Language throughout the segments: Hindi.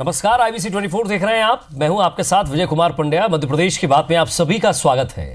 नमस्कार, IBC 24 देख रहे हैं आप। मैं हूं आपके साथ विजय कुमार पंड्या। मध्य प्रदेश की बात में आप सभी का स्वागत है।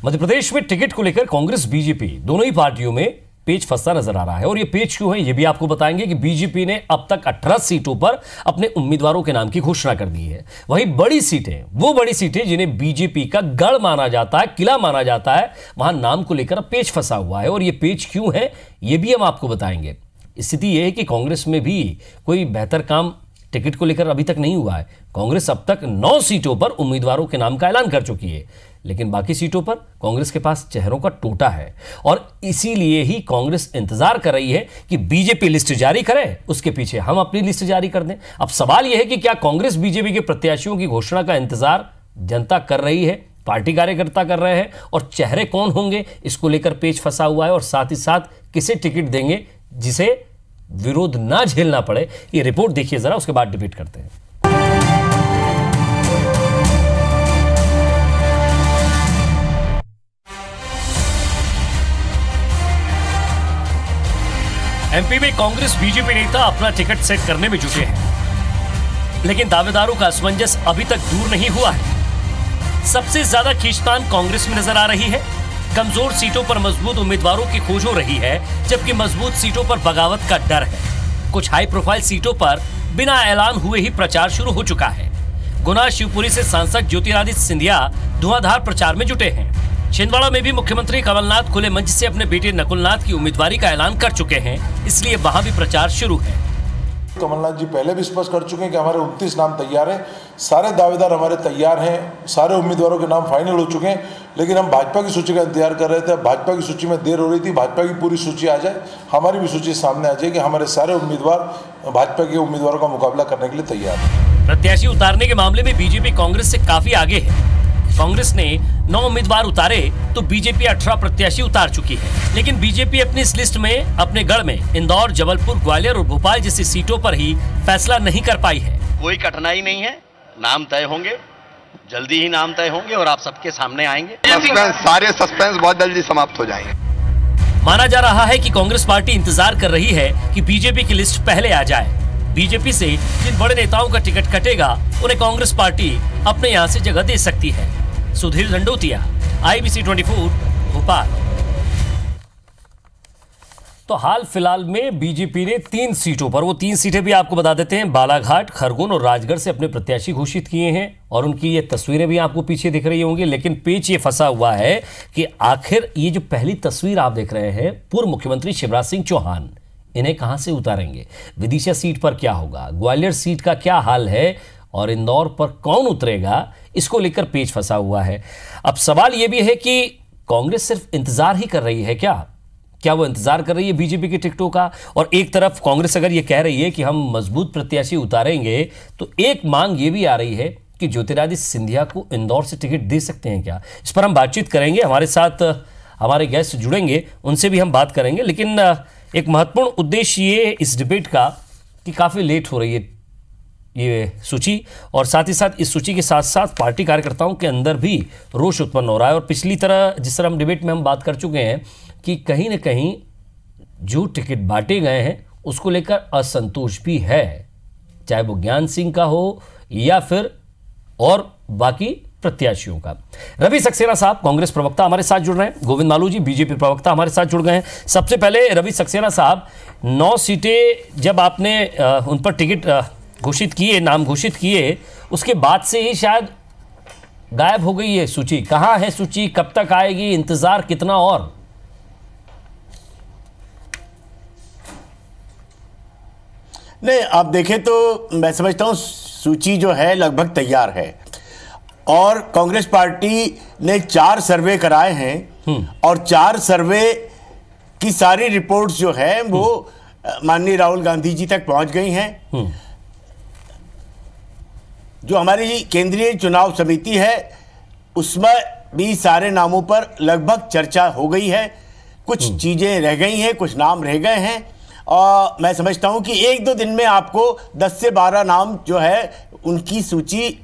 मध्य प्रदेश में टिकट को लेकर कांग्रेस बीजेपी दोनों ही पार्टियों में पेच फंसता नजर आ रहा है और ये पेच क्यों है ये भी आपको बताएंगे कि बीजेपी ने अब तक 18 सीटों पर अपने उम्मीदवारों के नाम की घोषणा कर दी है। वहीं बड़ी सीटें, वो बड़ी सीटें जिन्हें बीजेपी का गढ़ माना जाता है, किला माना जाता है, वहां नाम को लेकर पेच फंसा हुआ है और ये पेच क्यों है ये भी हम आपको बताएंगे। स्थिति यह है कि कांग्रेस में भी कोई बेहतर काम टिकट को लेकर अभी तक नहीं हुआ है। कांग्रेस अब तक 9 सीटों पर उम्मीदवारों के नाम का ऐलान कर चुकी है, लेकिन बाकी सीटों पर कांग्रेस के पास चेहरों का टोटा है और इसीलिए ही कांग्रेस इंतजार कर रही है कि बीजेपी लिस्ट जारी करे, उसके पीछे हम अपनी लिस्ट जारी कर दें। अब सवाल यह है कि क्या कांग्रेस बीजेपी के प्रत्याशियों की घोषणा का इंतजार जनता कर रही है, पार्टी कार्यकर्ता कर रहे हैं और चेहरे कौन होंगे इसको लेकर पेच फंसा हुआ है और साथ ही साथ किसे टिकट देंगे जिसे विरोध ना झेलना पड़े। ये रिपोर्ट देखिए जरा, उसके बाद डिबेट करते हैं। एमपी में कांग्रेस बीजेपी नेता अपना टिकट सेट करने में जुटे हैं, लेकिन दावेदारों का असमंजस अभी तक दूर नहीं हुआ है। सबसे ज्यादा खींचतान कांग्रेस में नजर आ रही है। कमजोर सीटों पर मजबूत उम्मीदवारों की खोज हो रही है, जबकि मजबूत सीटों पर बगावत का डर है। कुछ हाई प्रोफाइल सीटों पर बिना ऐलान हुए ही प्रचार शुरू हो चुका है। गुना शिवपुरी से सांसद ज्योतिरादित्य सिंधिया धुआंधार प्रचार में जुटे हैं। छिंदवाड़ा में भी मुख्यमंत्री कमलनाथ खुले मंच से अपने बेटे नकुलनाथ की उम्मीदवारी का ऐलान कर चुके हैं, इसलिए वहां भी प्रचार शुरू है। कमलनाथ जी पहले भी स्पष्ट कर चुके हैं कि हमारे 29 नाम तैयार हैं, सारे दावेदार हमारे तैयार हैं, सारे उम्मीदवारों के नाम फाइनल हो चुके हैं, लेकिन हम भाजपा की सूची का इंतजार कर रहे थे। भाजपा की सूची में देर हो रही थी, भाजपा की पूरी सूची आ जाए, हमारी भी सूची सामने आ जाए कि हमारे सारे उम्मीदवार भाजपा के उम्मीदवारों का मुकाबला करने के लिए तैयार हैं। प्रत्याशी उतारने के मामले में बीजेपी कांग्रेस से काफी आगे है। कांग्रेस ने 9 उम्मीदवार उतारे तो बीजेपी 18 प्रत्याशी उतार चुकी है, लेकिन बीजेपी अपनी इस लिस्ट में अपने गढ़ में इंदौर, जबलपुर, ग्वालियर और भोपाल जैसी सीटों पर ही फैसला नहीं कर पाई है। कोई कठिनाई नहीं है, नाम तय होंगे, जल्दी ही नाम तय होंगे और आप सबके सामने आएंगे। सारे सस्पेंस बहुत जल्दी समाप्त हो जाएंगे। माना जा रहा है कि कांग्रेस पार्टी इंतजार कर रही है कि बीजेपी की लिस्ट पहले आ जाए। बीजेपी से जिन बड़े नेताओं का टिकट कटेगा उन्हें कांग्रेस पार्टी अपने यहाँ से जगह दे सकती है। सुधीर दंडोतिया, IBC 24, भोपाल। तो हाल फिलहाल में बीजेपी ने 3 सीटों पर, वो 3 सीटें भी आपको बता देते हैं, बालाघाट, खरगोन और राजगढ़ से अपने प्रत्याशी घोषित किए हैं और उनकी ये तस्वीरें भी आपको पीछे दिख रही होंगी। लेकिन पेच ये फंसा हुआ है कि आखिर ये जो पहली तस्वीर आप देख रहे हैं, पूर्व मुख्यमंत्री शिवराज सिंह चौहान, इन्हें कहां से उतारेंगे? विदिशा सीट पर क्या होगा? ग्वालियर सीट का क्या हाल है और इंदौर पर कौन उतरेगा? इसको लेकर पेच फंसा हुआ है। अब सवाल यह भी है कि कांग्रेस सिर्फ इंतजार ही कर रही है क्या वो इंतजार कर रही है बीजेपी के टिकटों का? और एक तरफ कांग्रेस अगर ये कह रही है कि हम मजबूत प्रत्याशी उतारेंगे, तो एक मांग ये भी आ रही है कि ज्योतिरादित्य सिंधिया को इंदौर से टिकट दे सकते हैं क्या? इस पर हम बातचीत करेंगे। हमारे साथ हमारे गेस्ट जुड़ेंगे, उनसे भी हम बात करेंगे। लेकिन एक महत्वपूर्ण उद्देश्य ये इस डिबेट का कि काफ़ी लेट हो रही है ये सूची, और साथ ही साथ इस सूची के साथ साथ पार्टी कार्यकर्ताओं के अंदर भी रोष उत्पन्न हो रहा है। और पिछली तरह जिस तरह हम डिबेट में हम बात कर चुके हैं कि कहीं ना कहीं जो टिकट बांटे गए हैं उसको लेकर असंतोष भी है, चाहे वो ज्ञान सिंह का हो या फिर और बाकी प्रत्याशियों का। रवि सक्सेना साहब कांग्रेस प्रवक्ता हमारे साथ जुड़ रहे हैं, गोविंद मालू जी बीजेपी प्रवक्ता हमारे साथ जुड़ गए हैं। सबसे पहले रवि सक्सेना साहब, 9 सीटें जब आपने उन पर टिकट घोषित किए, नाम घोषित किए, उसके बाद से ही शायद गायब हो गई है सूची। कहां है सूची, कब तक आएगी, इंतजार कितना? और नहीं, आप देखें तो मैं समझता हूं सूची जो है लगभग तैयार है और कांग्रेस पार्टी ने 4 सर्वे कराए हैं और 4 सर्वे की सारी रिपोर्ट्स जो है वो माननीय राहुल गांधी जी तक पहुंच गई हैं। जो हमारी केंद्रीय चुनाव समिति है उसमें भी सारे नामों पर लगभग चर्चा हो गई है। कुछ चीजें रह गई हैं, कुछ नाम रह गए हैं और मैं समझता हूं कि 1-2 दिन में आपको 10 से 12 नाम जो है उनकी सूची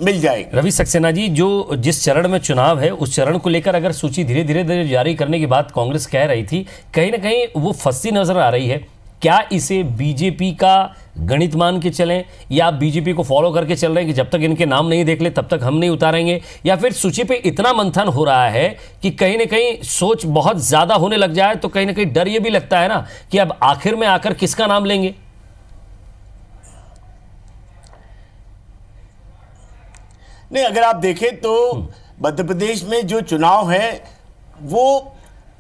मिल जाएगी। रवि सक्सेना जी, जो जिस चरण में चुनाव है उस चरण को लेकर अगर सूची धीरे धीरे जारी करने की बात कांग्रेस कह रही थी, कहीं ना कहीं वो फंसी नजर आ रही है। क्या इसे बीजेपी का गणित मान के चलें, या आप बीजेपी को फॉलो करके चल रहे हैं कि जब तक इनके नाम नहीं देख ले तब तक हम नहीं उतारेंगे, या फिर सूची पे इतना मंथन हो रहा है कि कहीं ना कहीं सोच बहुत ज्यादा होने लग जाए तो कहीं ना कहीं डर ये भी लगता है ना कि अब आखिर में आकर किसका नाम लेंगे? नहीं, अगर आप देखें तो मध्य प्रदेश में जो चुनाव है वो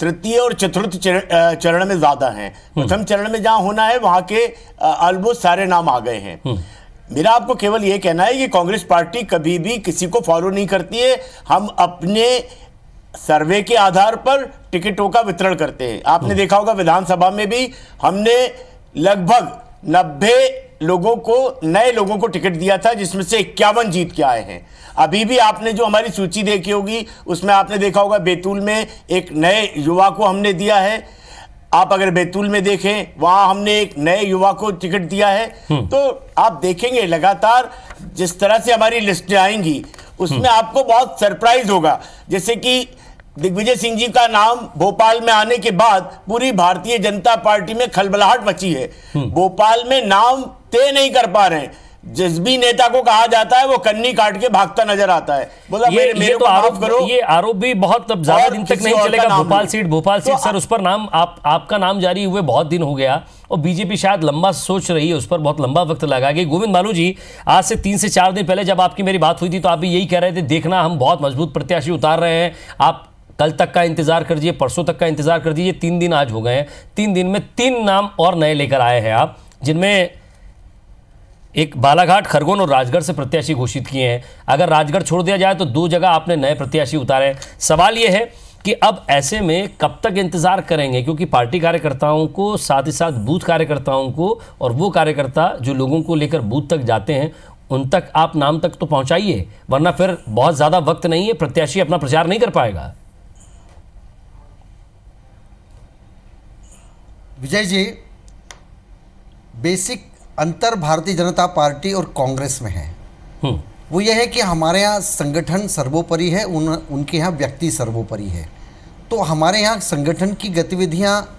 तृतीय और चतुर्थ चरण में ज्यादा हैं। प्रथम चरण में जहां होना है वहां के ऑलमोस्ट सारे नाम आ गए हैं। मेरा आपको केवल यह कहना है कि कांग्रेस पार्टी कभी भी किसी को फॉलो नहीं करती है। हम अपने सर्वे के आधार पर टिकटों का वितरण करते हैं। आपने देखा होगा विधानसभा में भी हमने लगभग 90 लोगों को, नए लोगों को टिकट दिया था, जिसमें से 51 जीत के आए हैं। अभी भी आपने जो हमारी सूची देखी होगी उसमें आपने देखा होगा बैतूल में एक नए युवा को हमने दिया है। आप अगर बैतूल में देखें वहां हमने एक नए युवा को टिकट दिया है। तो आप देखेंगे लगातार जिस तरह से हमारी लिस्टें आएंगी उसमें आपको बहुत सरप्राइज होगा। जैसे कि दिग्विजय सिंह जी का नाम भोपाल में आने के बाद पूरी भारतीय जनता पार्टी में खलबलाहट मची है। भोपाल में नाम तय नहीं कर पा रहे हैं। जिस भी नेता को कहा जाता है वो कन्नी काट के भागता नजर आता है। बोला ये तो आरोप करो, ये आरोप भी बहुत अब ज्यादा दिन तक नहीं चलेगा। भोपाल सीट सर, उस पर नाम आपका नाम जारी हुए बहुत दिन हो गया और बीजेपी शायद लंबा सोच रही है, उस पर बहुत लंबा वक्त लगा कि गोविंद मालू जी, आज से 3 से 4 दिन पहले जब आपकी मेरी बात हुई थी तो आप भी यही कह रहे थे, देखना हम बहुत मजबूत प्रत्याशी उतार रहे हैं, आप कल तक का इंतजार कर दीजिए, परसों तक का इंतजार कर दीजिए। 3 दिन आज हो गए हैं, 3 दिन में 3 नाम और नए लेकर आए हैं आप, जिनमें एक बालाघाट, खरगोन और राजगढ़ से प्रत्याशी घोषित किए हैं। अगर राजगढ़ छोड़ दिया जाए तो 2 जगह आपने नए प्रत्याशी उतारे। सवाल यह है कि अब ऐसे में कब तक इंतजार करेंगे, क्योंकि पार्टी कार्यकर्ताओं को, साथ ही साथ बूथ कार्यकर्ताओं को, और वो कार्यकर्ता जो लोगों को लेकर बूथ तक जाते हैं उन तक आप नाम तक तो पहुंचाइए, वरना फिर बहुत ज्यादा वक्त नहीं है, प्रत्याशी अपना प्रचार नहीं कर पाएगा। विजय जी, बेसिक अंतर भारतीय जनता पार्टी और कांग्रेस में है। वो ये है कि हमारे यहाँ संगठन सर्वोपरि है, उनके यहाँ व्यक्ति सर्वोपरि है। तो हमारे यहाँ संगठन की गतिविधियाँ,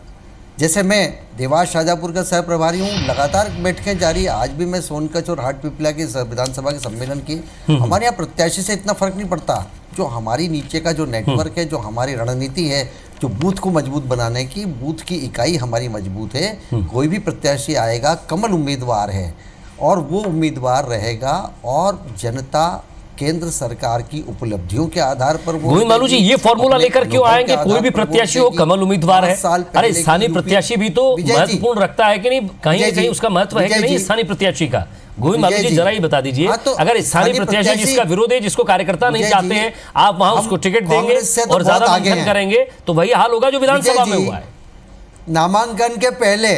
जैसे मैं देवास शाहजहाँपुर का सह प्रभारी हूँ, लगातार बैठकें जारी है। आज भी मैं सोनकच्छ और हाटपिपला के विधानसभा के सम्मेलन की, हमारे यहाँ प्रत्याशी से इतना फर्क नहीं पड़ता। जो हमारी नीचे का जो नेटवर्क है, जो हमारी रणनीति है, जो बूथ को मजबूत बनाने की, बूथ की इकाई हमारी मजबूत है। कोई भी प्रत्याशी आएगा, कमल उम्मीदवार है और वो उम्मीदवार रहेगा और जनता केंद्र सरकार की उपलब्धियों के आधार पर वो। गोविंद मालू जी, ये फॉर्मूला लेकर क्यों आएंगे? कोई भी प्रत्याशी हो, कमल उम्मीदवार है। अरे स्थानीय प्रत्याशी भी तो महत्वपूर्ण रखता है कि नहीं? कहीं ना कहीं उसका महत्व है कि नहीं स्थानीय प्रत्याशी का? गोविंद मालू जी जरा ही बता दीजिए। अगर स्थानीय प्रत्याशी जिसका विरोध है, जिसको कार्यकर्ता नहीं चाहते हैं, आप वहां उसको टिकट देंगे और ज्यादा मंथन करेंगे तो वही हाल होगा जो विधानसभा में हुआ है। नामांकन के पहले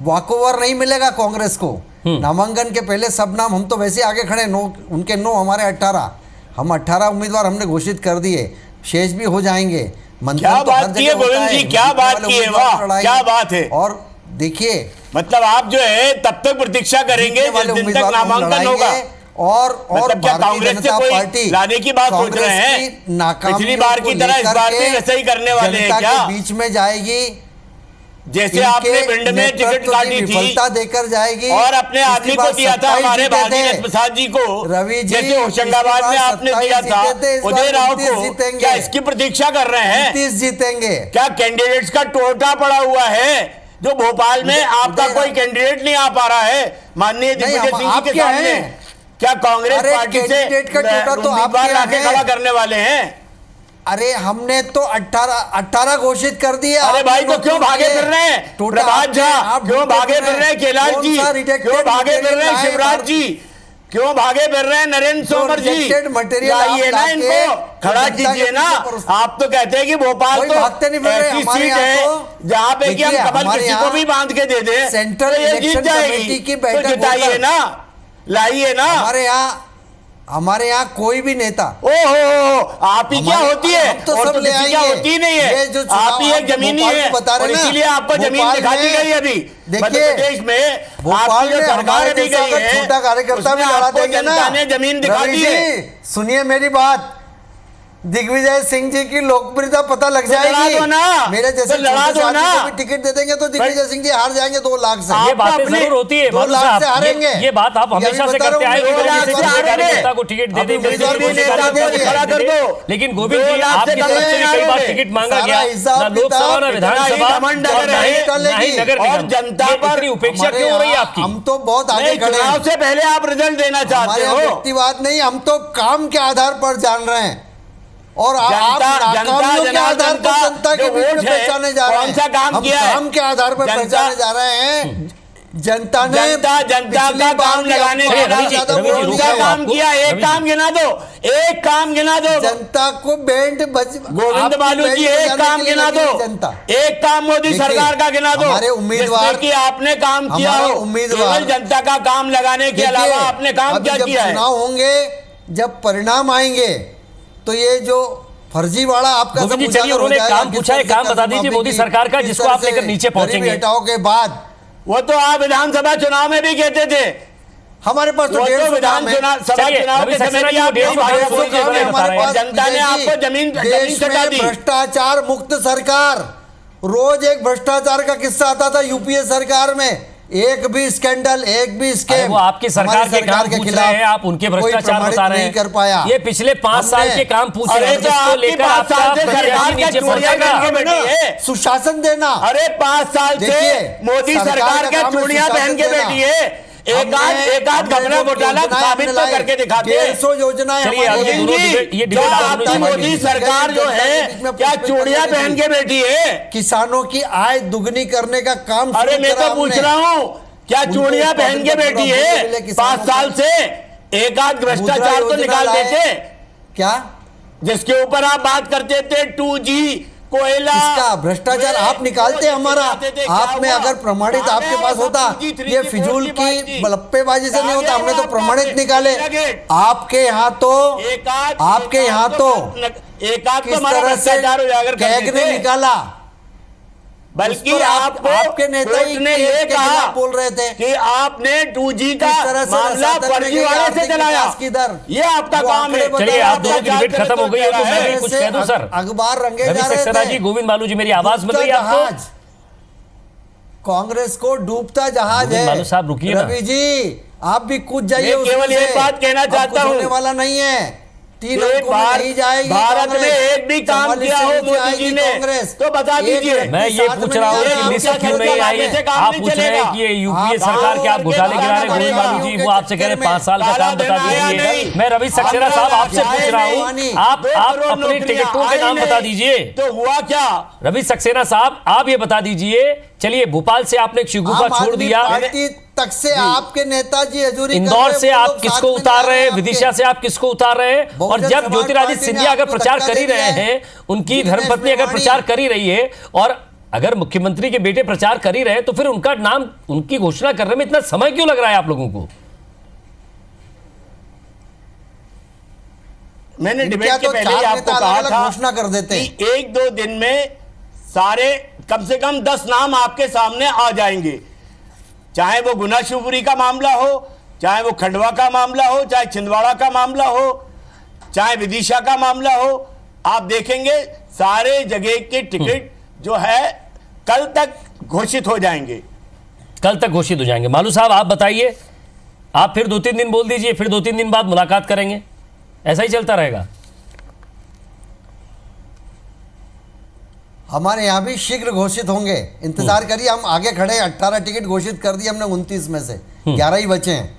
वॉकओवर नहीं मिलेगा कांग्रेस को। नामांकन के पहले सब नाम, हम तो वैसे आगे खड़े, 9 उनके 9 हमारे 18, हम 18 उम्मीदवार हमने घोषित कर दिए, शेष भी हो जाएंगे। क्या बात की है गोविंद जी, क्या बात की है, वाह क्या बात है। और देखिए, मतलब आप जो है तब तक प्रतीक्षा करेंगे जिस दिन तक नामांकन होगा। और मतलब क्या कांग्रेस से कोई लाने की बात सोच रहे हैं? पिछली बार की तरह इस बार भी वैसे ही करने वाले हैं क्या? बीच में जाएगी, जैसे आपने भिंड में टिकट काटी थी, विफलता देकर जाएगी और अपने आदमी को दिया था, हमारे भारतीय प्रसाद जी को, रवि जी, जैसे होशंगाबाद में आपने दिया था उदय राव को, क्या इसकी प्रतीक्षा कर रहे हैं? 30 जीतेंगे। क्या कैंडिडेट्स का टोटा पड़ा हुआ है जो भोपाल में आपका कोई कैंडिडेट नहीं आ पा रहा है? माननीय दिग्विजय सिंह जी के सामने क्या कांग्रेस पार्टी से उम्मीदवार लाके खड़ा करने वाले हैं? अरे हमने तो 18 घोषित कर दिए। अरे भाई तो क्यों भागे फिर रहे हैं? प्रभात झा क्यों भागे फिर रहे हैं? केलाल जी क्यों भागे फिर रहे हैं? शिवराज जी क्यों भागे फिर रहे हैं? नरेंद्र तोमर जी लाइए ना, इनको खड़ा कीजिए ना। आप तो कहते हैं कि भोपाल तो ऐसी सीट है जहाँ पे कि हम कमल किसी को भी बांध के दे दें सेंट्रल इलेक्शन कमेटी की बैठक, जिताइए ना, लाइए ना। हमारे यहाँ कोई भी नेता, ओहो आप ही क्या होती है? तो सब ले आएंगे, क्या होती नहीं है, आप ही एक जमीनी है और इसीलिए आपको जमीन दिखा दी गई। अभी मध्य प्रदेश में भोपाल में सरकार दी गई है, छोटा कार्यकर्ता भी लड़ा देंगे ना, ने जमीन दिखा दी है। सुनिए मेरी बात, दिग्विजय सिंह जी की लोकप्रियता पता लग जाएगी। मेरे जैसे छोटे आदमी को भी टिकट दे देंगे तो दिग्विजय सिंह जी हार जाएंगे 2 लाख से। ये बातें जरूर होती है, 2 लाख से हारेंगे। ये बात आप हमेशा से करते आए कि को टिकट दे देंगे, लेकिन गोविंद जी आपकी तरफ से भी कई बार टिकट मांगा गया, ना लोकसभा ना विधानसभा ना ही नगर निगम। जनता पर उपेक्षा क्यों हो रही है आपकी? हम तो बहुत आगे खड़े हैं। से पहले आप रिजल्ट देना चाहते हो, व्यक्तिवाद नहीं, हम तो काम के आधार पर जान रहे हैं और आप नाकामियों के आधार पर जनता के बीच में पहचाने जा रहे हैं। कौन सा काम किया है? काम के आधार पर पहचाने जा रहे हैं। जनता ने जनता का काम लगाने का काम किया। एक काम गिना दो, एक काम गिना दो। जनता को बैंड गोविंद बालू जी एक काम गिना दो, जनता एक काम मोदी सरकार का गिना दो। हमारे उम्मीदवार कि आपने काम किया हो, उम्मीदवार जनता का काम लगाने के अलावा आपने काम क्या किया है? चुनाव होंगे, जब परिणाम आएंगे तो ये जो फर्जीवाड़ा आपका चलिए उन्होंने काम पूछा है, काम बता दीजिए मोदी सरकार का जिसको आप लेकर नीचे पहुंचेंगे। हटाओ के बाद वो तो आप विधानसभा चुनाव में भी कहते थे, हमारे पास तो विधानसभा चुनाव के समय जनता ने आपको जमीन सटा दी। भ्रष्टाचार मुक्त सरकार, रोज एक भ्रष्टाचार का किस्सा आता था यूपीए सरकार में, एक भी स्कैंडल, एक भी स्कैम। वो आपकी सरकार के काम पूछ रहे हैं, आप उनके भ्रष्टाचार बता रहे हैं। कर पाया। ये पिछले 5 साल के काम पूछ रहे हैं, जिसको लेकर आपका प्रत्याशी नीचे पहुंचेगा। सुशासन देना। अरे 5 साल से मोदी सरकार का चूड़ियां पहन के बैठी है। एक आध घपला घोटाला साबित तो करके दिखाते हैं। 150 योजनाएं। मोदी सरकार जो है क्या चूड़ियां पहन के बैठी है? किसानों की आय दुगनी करने का काम। अरे मैं तो पूछ रहा हूँ, क्या चूड़ियां पहन के बैठी है? 5 साल से एक आध भ्रष्टाचार तो निकाल देते क्या, जिसके ऊपर आप बात करते थे 2G कोयला। इसका भ्रष्टाचार आप निकालते, हमारा आप में अगर प्रमाणित आपके पास होता, ये फिजूल की बलप्पेबाजी से नहीं होता। हमने तो प्रमाणित निकाले। आपके यहाँ तो किस तरह से कैग ने निकाला, बल्कि आपके नेता ने ये कहा बोल रहे थे कि आपने 2G का मामला फर्जीवाड़े से चलाया। ये आपका काम है। चलिए आप दोनों की डिबेट खत्म हो गई है तो मैं भी कुछ कह दूं सर। अखबार रंगे जा रहे सक्सेना जी, गोविंद बालू जी, मेरी आवाज मिल रही है आपको? कांग्रेस को डूबता जहाज है। बालू साहब रुकिए ना। रवि जी आप भी कूद जाइए। केवल एक बात कहना चाहता हूँ, होने वाला नहीं है। 3 अंकों में नहीं जाएगी भारत में एक भी काम किया हो मोदी जी ने तो बता दीजिए। मैं ये पूछ रहा हूँ कि लिस्ट क्यों नहीं आई? आप पूछ रहे हैं कि ये यूपीए सरकार के आप घोटाले गिरा रहे गोविंद बालू जी, वो आपसे कह रहे 5 साल का काम बता दीजिए। मैं रवि सक्सेना साहब आपसे पूछ रहा हूँ, आप अपने टिकटों के नाम बता दीजिए। तो हुआ क्या? रवि सक्सेना साहब आप ये बता दीजिए। चलिए भोपाल से आपने एक शिगुफा छोड़ दिया, तक से आपके नेताजी हजूरी, इंदौर से आप किसको उतार रहे हैं, विदिशा से आप किसको उतार रहे हैं? और जब ज्योतिरादित्य सिंधिया अगर प्रचार कर ही रहे हैं, उनकी धर्मपत्नी अगर प्रचार कर ही रही है और अगर मुख्यमंत्री के बेटे प्रचार कर ही रहे हैं, तो फिर उनका नाम, उनकी घोषणा करने में इतना समय क्यों लग रहा है आप लोगों को? मैंने डिबेट के पहले आपको कहा था घोषणा कर देते कि 1-2 दिन में सारे कम से कम 10 नाम आपके सामने आ जाएंगे। चाहे वो गुना शिवपुरी का मामला हो, चाहे वो खंडवा का मामला हो, चाहे छिंदवाड़ा का मामला हो, चाहे विदिशा का मामला हो, आप देखेंगे सारे जगह के टिकट जो है कल तक घोषित हो जाएंगे। कल तक घोषित हो जाएंगे। मालू साहब आप बताइए, आप फिर 2-3 दिन बोल दीजिए, फिर 2-3 दिन बाद मुलाकात करेंगे, ऐसा ही चलता रहेगा? हमारे यहाँ भी शीघ्र घोषित होंगे, इंतजार करिए। हम आगे खड़े, 18 टिकट घोषित कर दिए हमने, 29 में से 11 ही बचे हैं।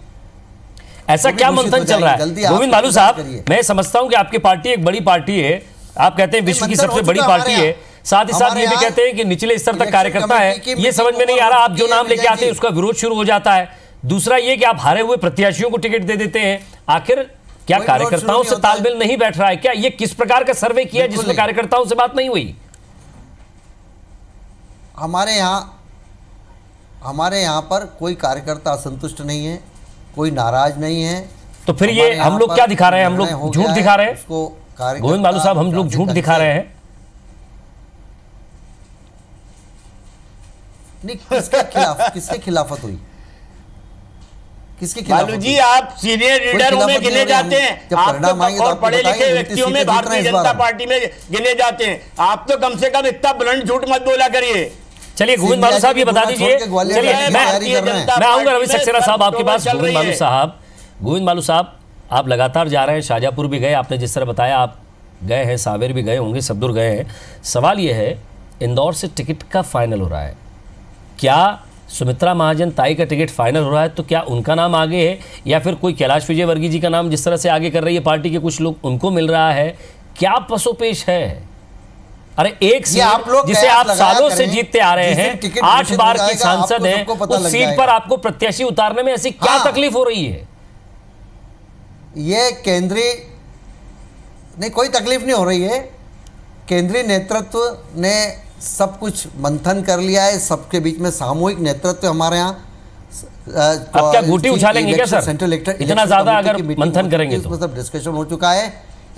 ऐसा क्या मंथन चल रहा है गोविंद बालू साहब? मैं समझता हूं कि आपकी पार्टी एक बड़ी पार्टी है, आप कहते हैं विश्व की सबसे बड़ी पार्टी है, साथ ही साथ ये भी कहते हैं कि निचले स्तर तक कार्यकर्ता है। ये समझ में नहीं आ रहा, आप जो नाम लेके आते हैं उसका विरोध शुरू हो जाता है। दूसरा ये कि आप हारे हुए प्रत्याशियों को टिकट दे देते हैं। आखिर क्या कार्यकर्ताओं से तालमेल नहीं बैठ रहा है क्या? ये किस प्रकार का सर्वे किया जिसमें कार्यकर्ताओं से बात नहीं हुई? हमारे यहाँ पर कोई कार्यकर्ता असंतुष्ट नहीं है, कोई नाराज नहीं है। तो फिर ये हम लोग क्या दिखा रहे हैं? हम लोग झूठ दिखा रहे हैं गोविंद बालू साहब, हम लोग झूठ दिखा रहे हैं? नहीं, किसके खिलाफत हुई? किसके खिलाफ बालू जी, आप सीनियर लीडरों में गिने जाते हैं, आप तो और पढ़े लिखे व्यक्तियों में भारतीय जनता पार्टी में गिने जाते हैं। आप तो कम से कम इतना बुलंद झूठ मत बोला करिए। चलिए गोविंद बालू साहब ये बता दीजिए, चलिए मैं आऊंगा रवि सक्सेना साहब आपके पास। गोविंद बालू साहब, आप लगातार जा रहे हैं, शाहजहांपुर भी गए, आपने जिस तरह बताया आप गए हैं, सावेर भी गए होंगे, सबदुर गए हैं। सवाल ये है, इंदौर से टिकट का फाइनल हो रहा है, क्या सुमित्रा महाजन ताई का टिकट फाइनल हो रहा है तो क्या उनका नाम आगे है या फिर कोई कैलाश विजयवर्गीय जी का नाम जिस तरह से आगे कर रही है पार्टी के कुछ लोग, उनको मिल रहा है? क्या पसोपेश है? अरे एक सीट जिसे आप सालों से जीतते आ रहे हैं, 8 बार की सांसद हैं, उस सीट पर आपको प्रत्याशी उतारने में ऐसी क्या तकलीफ हो रही है? ये केंद्रीय नहीं, कोई तकलीफ नहीं हो रही है। केंद्रीय नेतृत्व ने सब कुछ मंथन कर लिया है, सबके बीच में सामूहिक नेतृत्व हमारे यहाँ। आप क्या घूंटी उछालेंगे क्या सर? इतना ज्यादा अगर मंथन करेंगे तो सब डिस्कशन हो चुका है,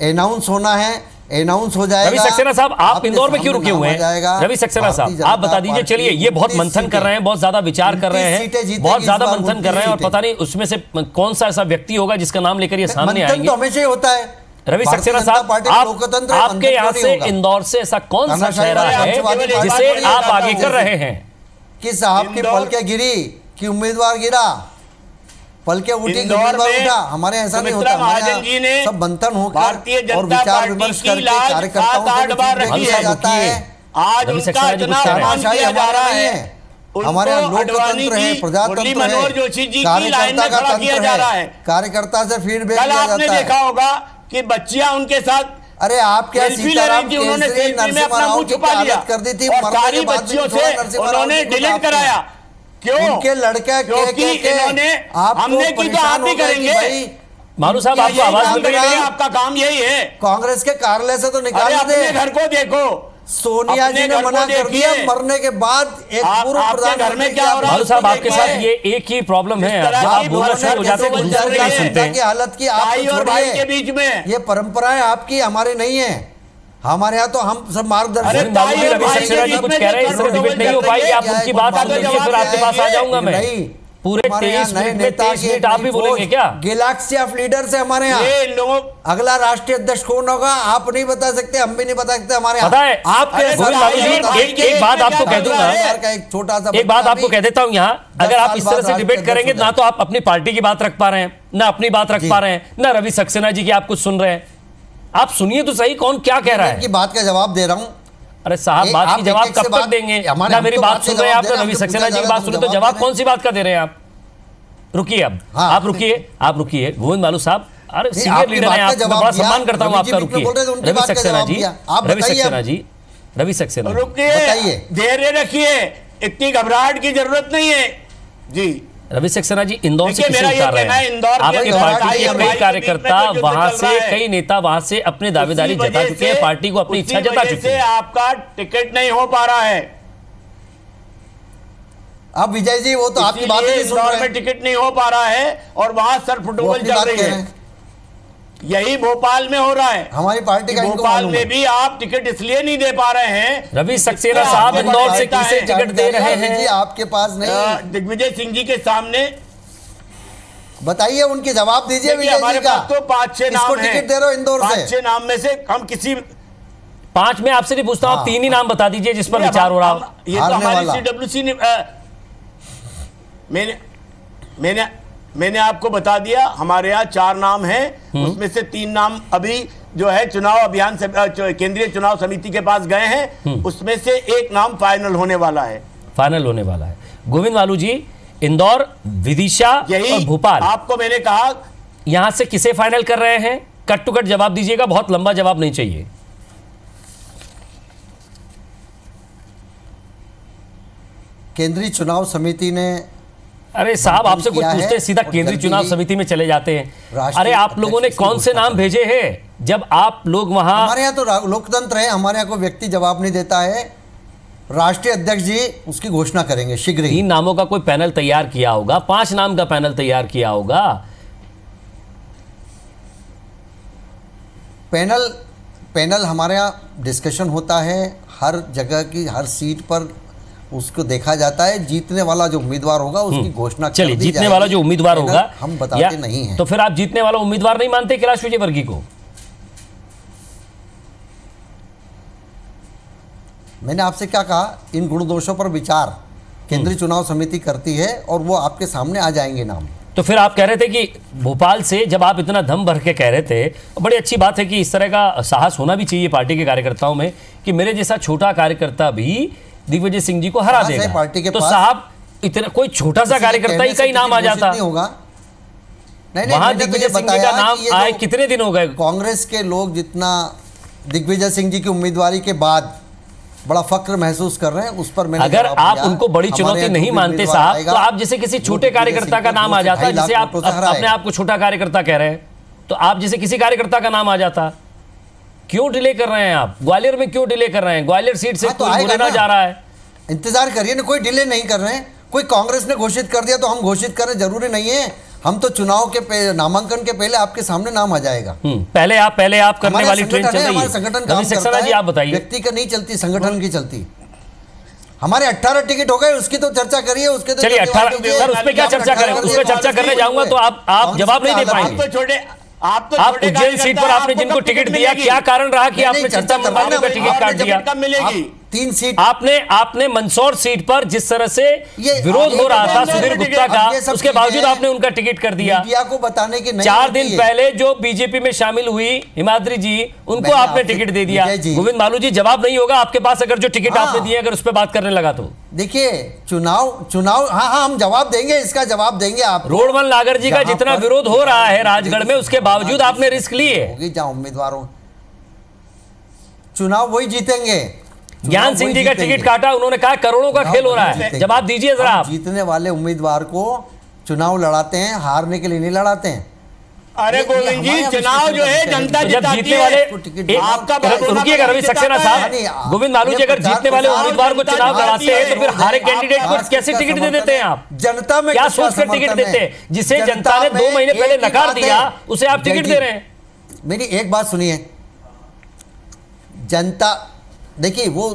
अनाउंस होना है, अनाउंस हो जाएगा। रवि सक्सेना साहब, आप इंदौर में क्यों रुके हुए हैं? रवि सक्सेना साहब, आप बता दीजिए। चलिए, ये बहुत मंथन कर रहे हैं, बहुत ज्यादा विचार कर रहे हैं, बहुत ज्यादा मंथन कर रहे हैं, और पता नहीं उसमें से कौन सा ऐसा व्यक्ति होगा जिसका नाम लेकर ये सामने आएंगे। हमेशा ही होता है। रवि सक्सेना साहब, आपके यहाँ से इंदौर से ऐसा कौन सा चेहरा है जिसे आप आगे कर रहे हैं? कि साहब की पलके गिरी कि उम्मीदवार गिरा, पलके उठी कि उम्मीदवार उठा। हमारे ऐसा नहीं होता, हमारे सब मंथन होकर और विचार विमर्श करके कार्यकर्ताओं को जाता है। आज उनका इतना अपमान किया जा रहा है, हमारे यहाँ लोकतंत्र है, प्रजातंत्र है, कार्यकर्ता का तंत्र है, कार्यकर्ता से फीडबैक लिया जाता है। आपने देखा होगा कि बच्चियां उनके साथ, अरे आप क्या सीताराम की उन्होंने सेल्फी में अपना मुंह छुपा लिया कर दी थी, और सारी बच्चियों से उन्होंने डिलीट कराया। क्यों? उनके लड़के क्योंकि इन्होंने, हमने की तो आप भी करेंगे। मालू साहब, आपको आवाज मिल रही है? आपका काम यही है। कांग्रेस के कार्यालय से तो निकाल दे। अपने घर को देखो, सोनिया जी ने मना कर दिया, मरने के बाद एक पूर्व प्रधानमंत्री क्या हो रहा है? मालू साहब, आपके साथ ये एक ही प्रॉब्लम है, जब आप बोलना शुरू हो जाते हैं तो दूसरे नहीं सुनते हैं। हालत की आप और भाई के बीच में ये परंपराएं आपकी, हमारे नहीं है। हमारे यहाँ तो हम सब मार्गदर्शन। रवि सक्सेना जी कुछ कह रहे हैं, इस तरह डिबेट नहीं हो पाएगी। आप उनकी बात सुन लीजिए, फिर आपके पास आ जाऊंगा मैं। पूरे 23 मिनट में 23 मिनट आप ही बोलेंगे क्या? गैलेक्सी ऑफ लीडर्स है हमारे यहाँ। अगला राष्ट्रीय अध्यक्ष कौन होगा आप नहीं बता सकते, हम भी नहीं बता सकते। हमारे पता है आपके एक बात आपको कह दूंगा, एक छोटा सा एक बात आपको कह देता हूं यहाँ, अगर आप इस तरह से डिबेट करेंगे ना तो आप अपनी पार्टी की बात रख पा रहे हैं, ना अपनी बात रख पा रहे हैं, ना रवि सक्सेना जी की आप कुछ सुन रहे हैं। आप सुनिए तो सही, कौन क्या कह रहा है? की बात का जवाब दे रहा हूँ। अरे साहब, बात की जवाब कब तक देंगे? ना मेरी बात सुन रहे हैं आप, ना रवि सक्सेना जी की बात सुने, तो जवाब कौन सी बात का दे रहे हैं आप? रुकिए, अब आप रुकिए गोविंद बालू साहब, अरे सीनियर लीडर हैं आप, मैं बड़ा सम्मान करता हूं आपका। रुकिए रवि सक्सेना जी, रवि सक्सेना रुकिए, धैर्य रखिए, इतनी घबराहट की जरूरत नहीं है जी। रवि सक्सेना जी, इंदौर से किसे उतार रहे हैं? आपके पार्टी के कई कार्यकर्ता वहां से, कई नेता वहां से अपने दावेदारी जता चुके हैं, पार्टी को अपनी इच्छा जता चुके हैं। आपका टिकट नहीं हो पा रहा है। अब विजय जी, वो तो आपकी बात नहीं सुन रहे हैं। में टिकट नहीं हो पा रहा है और वहां सर फुटबॉल चल रही है। यही भोपाल में हो रहा है। हमारी पार्टी का भोपाल में भी आप टिकट इसलिए नहीं दे पा रहे हैं। रवि सक्सेना साहब इंदौर से किसे टिकट दे रहे हैं? आपके पास नहीं। दिग्विजय सिंह जी के सामने बताइए, उनके जवाब दीजिए। हमारे पास तो 5-6 नाम हैं। टिकट दे रहे हो इंदौर से? 5-6 नाम में से हम किसी 5 में आपसे नहीं पूछता हूं, आप 3 ही नाम बता दीजिए जिस पर विचार हो रहा हो। ये तो हमारी CWC ने, मैंने आपको बता दिया, हमारे यहाँ 4 नाम हैं, उसमें से 3 नाम अभी जो है चुनाव अभियान से केंद्रीय चुनाव समिति के पास गए हैं, उसमें से एक नाम फाइनल होने वाला है। फाइनल होने वाला है। गोविंद बालू जी, इंदौर, विदिशा और भोपाल, आपको मैंने कहा यहां से किसे फाइनल कर रहे हैं? कट टू कट जवाब दीजिएगा, बहुत लंबा जवाब नहीं चाहिए। केंद्रीय चुनाव समिति ने, अरे साहब, आपसे कुछ पूछते हैं सीधा केंद्रीय चुनाव समिति में चले जाते हैं। अरे आप लोगों ने कौन से नाम भेजे हैं जब आप लोग वहां? हमारे यहाँ तो लोकतंत्र है, हमारे यहाँ कोई व्यक्ति जवाब नहीं देता है। राष्ट्रीय अध्यक्ष जी उसकी घोषणा करेंगे शीघ्र ही। 3 नामों का कोई पैनल तैयार किया होगा, 5 नाम का पैनल तैयार किया होगा। पैनल हमारे यहाँ डिस्कशन होता है, हर जगह की हर सीट पर उसको देखा जाता है, जीतने वाला जो उम्मीदवार होगा उसकी घोषणा चलिए, जीतने वाला जो उम्मीदवार होगा हम बताते नहीं हैं। तो फिर आप जीतने वाला उम्मीदवार नहीं मानते कैलाश विजयवर्गीय को? मैंने आपसे क्या कहा, इन गुण दोषों पर विचार केंद्रीय चुनाव समिति करती है और वो आपके सामने आ जाएंगे नाम। तो फिर आप कह रहे थे कि भोपाल से जब आप इतना दम भर के कह रहे थे, बड़ी अच्छी बात है कि इस तरह का साहस होना भी चाहिए पार्टी के कार्यकर्ताओं में कि मेरे जैसा छोटा कार्यकर्ता भी दिग्विजय सिंह जी को हरा देगा। पार्टी के तो साहब इतना कोई छोटा सा कार्यकर्ता ही का ही नाम आ जाता होगा। वहां दिग्विजय सिंह जी का नाम आए कितने दिन हो गए? कांग्रेस के लोग जितना दिग्विजय सिंह जी की उम्मीदवारी के बाद बड़ा फक्र महसूस कर रहे हैं, उस पर मैंने अगर आप उनको बड़ी चुनौती नहीं मानते साहब, तो आप जैसे किसी छोटे कार्यकर्ता का नाम आ जाता, जिसे आप अपने आप को छोटा कार्यकर्ता कह रहे हैं, तो आप जैसे किसी कार्यकर्ता का नाम आ जाता। क्यों डिले कर रहे हैं आप? ग्वालियर में क्यों डिले कर रहे हैं? ग्वालियर सीट से कोई बोलना जा रहा है, इंतजार करिए ना। कोई डिले नहीं कर रहे हैं, कोई कांग्रेस ने घोषित कर दिया तो हम घोषित करें जरूरी नहीं है। हम तो चुनाव के नामांकन के पहले आपके सामने नाम आ जाएगा। पहले आप करने वाली ट्रेन चल रही है। हमारा संगठन काम करता है, आप बताइए। व्यक्ति का नहीं चलती, संगठन की चलती। हमारे 18 टिकट हो गए, उसकी तो चर्चा करिए। उसके तो चलिए 18 सर, उस पर क्या चर्चा करें? उस पर चर्चा करने जाऊंगा तो आप जवाब नहीं दे पाएंगे। आप उज्जैन सीट पर आपने जिनको टिकट दिया, क्या कारण रहा कि आपने चर्चा मंदाना का टिकट काट दिया? कब मिलेगी? 3 सीट आपने मंदसौर सीट पर जिस तरह से विरोध हो रहा था सुधीर गुप्ता का, उसके बावजूद आपने उनका टिकट कर दिया। मीडिया को बताने की 4 दिन पहले जो बीजेपी में शामिल हुई हिमाद्री जी, उनको आपने टिकट दे दिया। गोविंद मालू जी, जवाब नहीं होगा आपके पास अगर जो टिकट आपने दिए अगर उस पर बात करने लगा तो? देखिए, चुनाव हाँ हम जवाब देंगे, इसका जवाब देंगे आप। रोडमल नागर जी का जितना विरोध हो रहा है राजगढ़ में, उसके बावजूद आपने रिस्क लिए। होगी जहां उम्मीदवारों, चुनाव वही जीतेंगे। ज्ञान सिंह जी का टिकट काटा, उन्होंने कहा करोड़ों का खेल हो रहा है। जवाब दीजिए जरा आप। जीतने वाले उम्मीदवार को चुनाव लड़ाते हैं, हारने के लिए नहीं लड़ाते हैं। अरे गोविंद जी, चुनाव जो है जनता जिताती है। आपका रुकिएगा रवि सक्सेना साहब। गोविंद मालू जी, अगर जीतने वाले उम्मीदवार को चुनाव लड़ाते हैं तो फिर हारे कैंडिडेट को कैसे टिकट दे देते हैं आप? जनता में क्या सोचकर टिकट देते हैं? जिसे जनता ने 2 महीने पहले नकार दिया, उसे आप टिकट दे रहे हैं। मेरी एक बात सुनिए, जनता देखिए वो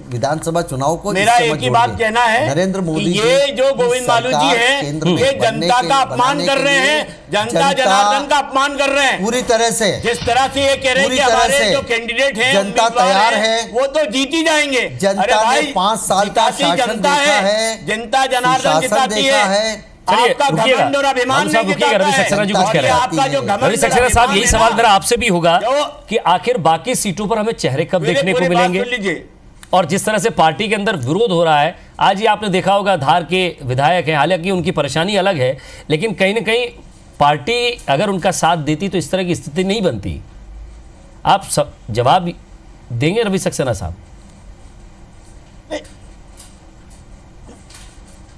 विधानसभा चुनाव को मेरा एक ही बात कहना है, नरेंद्र मोदी ये जो गोविंद मालू जी हैं, ये जनता का अपमान कर रहे हैं, जनता जनार्दन का अपमान कर रहे हैं पूरी तरह से। जिस तरह से ये कह रहे हैं कि हमारे जो कैंडिडेट हैं, जनता तैयार है, वो तो जीत ही जाएंगे। जनता ने 5 साल का शासन देखा है, जनता जनार्दन जिताती है। आपका घमंड और अभिमान नहीं जिताता रवि सक्सेना जी कुछ कह रहे हैं। रवि सक्सेना साहब, यही सवाल मेरा आपसे भी होगा कि आखिर बाकी सीटों पर हमें चेहरे कब देखने को मिलेंगे? और जिस तरह से पार्टी के अंदर विरोध हो रहा है, आज ही आपने देखा होगा धार के विधायक हैं, हालांकि उनकी परेशानी अलग है, लेकिन कहीं ना कहीं पार्टी अगर उनका साथ देती तो इस तरह की स्थिति नहीं बनती। आप सब जवाब देंगे रवि सक्सेना साहब?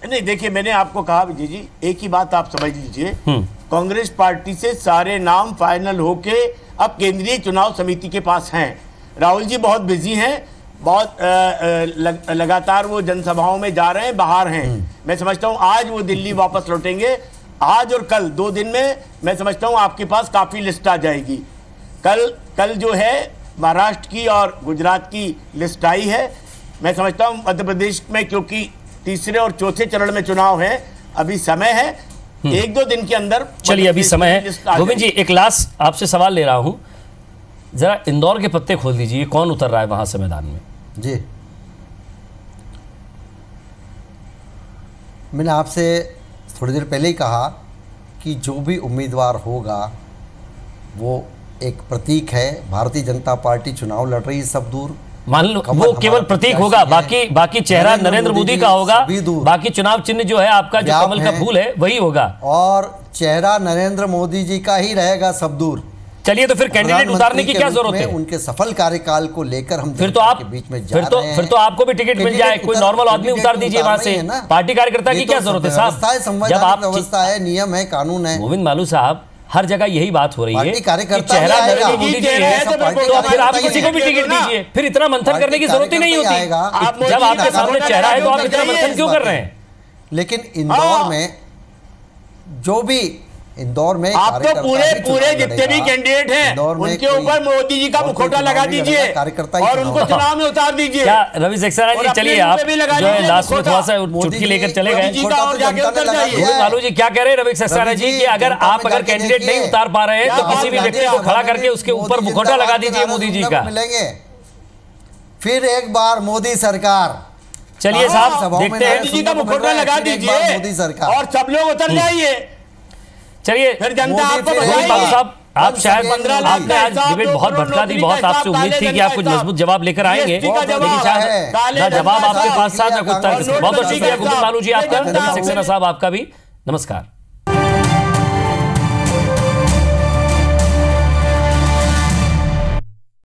नहीं, देखिए, मैंने आपको कहा विजय जी, एक ही बात आप समझ लीजिए, कांग्रेस पार्टी से सारे नाम फाइनल होके अब केंद्रीय चुनाव समिति के पास हैं। राहुल जी बहुत बिजी हैं, बहुत लगातार वो जनसभाओं में जा रहे हैं, बाहर हैं। मैं समझता हूँ आज वो दिल्ली वापस लौटेंगे। आज और कल 2 दिन में मैं समझता हूँ आपके पास काफ़ी लिस्ट आ जाएगी। कल जो है महाराष्ट्र की और गुजरात की लिस्ट आई है। मैं समझता हूँ मध्य प्रदेश में, क्योंकि तीसरे और चौथे चरण में चुनाव है, अभी समय है, 1-2 दिन के अंदर। चलिए, अभी समय है। गोविंद जी, एक लास्ट आपसे सवाल ले रहा हूं, जरा इंदौर के पत्ते खोल दीजिए, कौन उतर रहा है वहां से मैदान में? जी, मैंने आपसे थोड़ी देर पहले ही कहा कि जो भी उम्मीदवार होगा वो एक प्रतीक है। भारतीय जनता पार्टी चुनाव लड़ रही है, सब दूर। मान लो वो केवल प्रतीक होगा, बाकी चेहरा नरेंद्र मोदी का होगा, बाकी चुनाव चिन्ह जो है आपका जो कमल का फूल है वही होगा, और चेहरा नरेंद्र मोदी जी का ही रहेगा सब दूर। चलिए, तो फिर कैंडिडेट उतारने की क्या जरूरत है? उनके सफल कार्यकाल को लेकर हम फिर तो आप बीच में फिर तो आपको भी टिकट मिल जाए, कोई नॉर्मल आदमी उतार दीजिए वहां से। पार्टी कार्यकर्ता की क्या जरूरत है साहब? जब आप व्यवस्था है, नियम है, कानून है। गोविंद मालू साहब, हर जगह यही बात हो रही है कि चेहरा नरेंद्र मोदी जी है, तो फिर आप किसी को भी टिकट दीजिए, फिर इतना मंथन करने की जरूरत ही नहीं होती। जब आपके सामने चेहरा है तो आप इतना मंथन क्यों कर रहे हैं? लेकिन इंदौर में जो भी इंदौर में आप तो पूरे जितने भी कैंडिडेट हैं उनके ऊपर मोदी जी का मुखौटा लगा दीजिए और उनको चुनाव में उतार दीजिए। क्या रवि सक्सेना जी, चलिए आप जो है लास्ट में थोड़ा सा चुटकी लेकर चले गए। लालू जी क्या कह रहे हैं रवि सक्सेना जी कि अगर कैंडिडेट नहीं उतार पा रहे हैं तो किसी भी व्यक्ति को खड़ा करके उसके ऊपर मुखौटा लगा दीजिए मोदी जी का। मिलेंगे फिर एक बार मोदी सरकार। चलिए साहब देखते हैं, मोदी जी का मुखौटा लगा दीजिए मोदी सरकार और सब लोग उतर जाइए। चलिए फिर जनता आपको बाबू साहब, आप शायद आपने आज डिबेट बहुत भटका दी, बहुत आपसे उम्मीद थी कि आप कुछ मजबूत जवाब लेकर आएंगे, लेकिन शायद ना जवाब आपके पास था ना कुछ उत्तर। बहुत बहुत शुक्रिया गुप्ता लालू जी आपका, रवि सक्सेना साहब आपका भी नमस्कार।